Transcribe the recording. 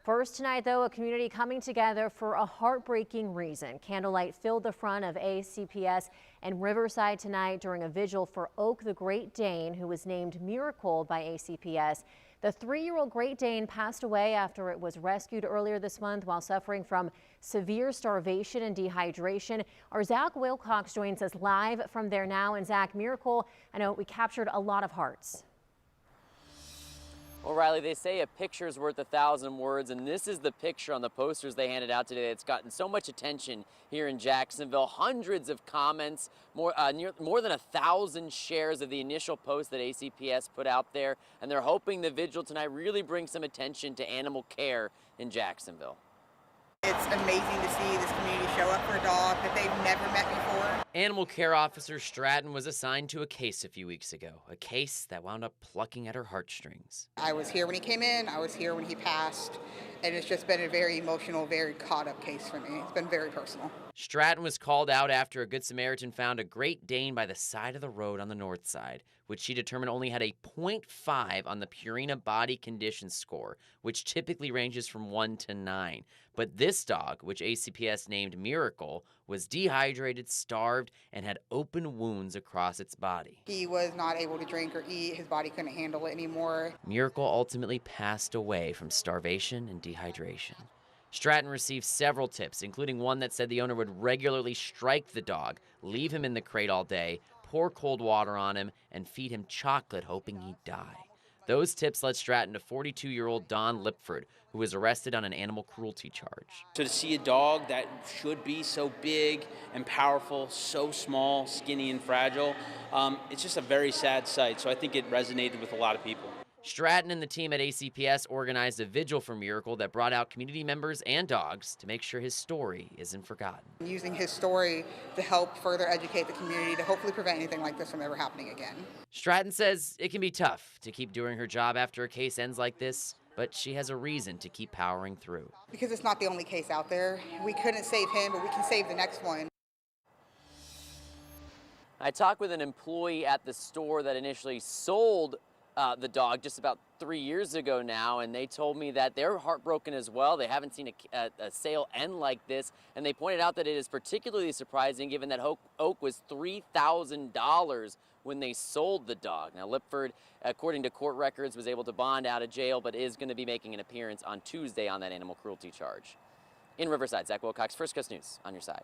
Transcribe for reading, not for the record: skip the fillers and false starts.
First tonight, though, a community coming together for a heartbreaking reason. Candlelight filled the front of ACPS in Riverside tonight during a vigil for Oak the Great Dane, who was named Miracle by ACPS. The 3-year-old Great Dane passed away after it was rescued earlier this month while suffering from severe starvation and dehydration. Our Zach Wilcox joins us live from there now. And Zach, Miracle, I know we captured a lot of hearts. Well, Riley, they say a picture's worth 1,000 words, and this is the picture on the posters they handed out today that's gotten so much attention here in Jacksonville. Hundreds of comments, more than 1,000 shares of the initial post that ACPS put out there, and they're hoping the vigil tonight really brings some attention to animal care in Jacksonville. It's amazing to see this community show up for a dog that they've never met before. Animal care officer Stratton was assigned to a case a few weeks ago, a case that wound up plucking at her heartstrings. I was here when he came in, I was here when he passed, and it's just been a very emotional, very caught up case for me. It's been very personal. Stratton was called out after a Good Samaritan found a Great Dane by the side of the road on the north side, which she determined only had a 0.5 on the Purina body condition score, which typically ranges from 1 to 9. But this dog, which ACPS named Miracle, was dehydrated, starved, and had open wounds across its body. He was not able to drink or eat. His body couldn't handle it anymore. Miracle ultimately passed away from starvation and dehydration. Stratton received several tips, including one that said the owner would regularly strike the dog, leave him in the crate all day, pour cold water on him, and feed him chocolate, hoping he'd die. Those tips led Stratton to 42-year-old Don Lipford, who was arrested on an animal cruelty charge. So to see a dog that should be so big and powerful, so small, skinny and fragile, it's just a very sad sight. So I think it resonated with a lot of people. Stratton and the team at ACPS organized a vigil for Miracle that brought out community members and dogs to make sure his story isn't forgotten. Using his story to help further educate the community to hopefully prevent anything like this from ever happening again. Stratton says it can be tough to keep doing her job after a case ends like this, but she has a reason to keep powering through. Because it's not the only case out there. We couldn't save him, but we can save the next one. I talked with an employee at the store that initially sold the dog just about 3 years ago now, and they told me that they're heartbroken as well. They haven't seen a sale end like this, and they pointed out that it is particularly surprising given that Oak was $3,000 when they sold the dog. Now, Lipford, according to court records, was able to bond out of jail, but is going to be making an appearance on Tuesday on that animal cruelty charge. In Riverside, Zach Wilcox, First Coast News, on your side.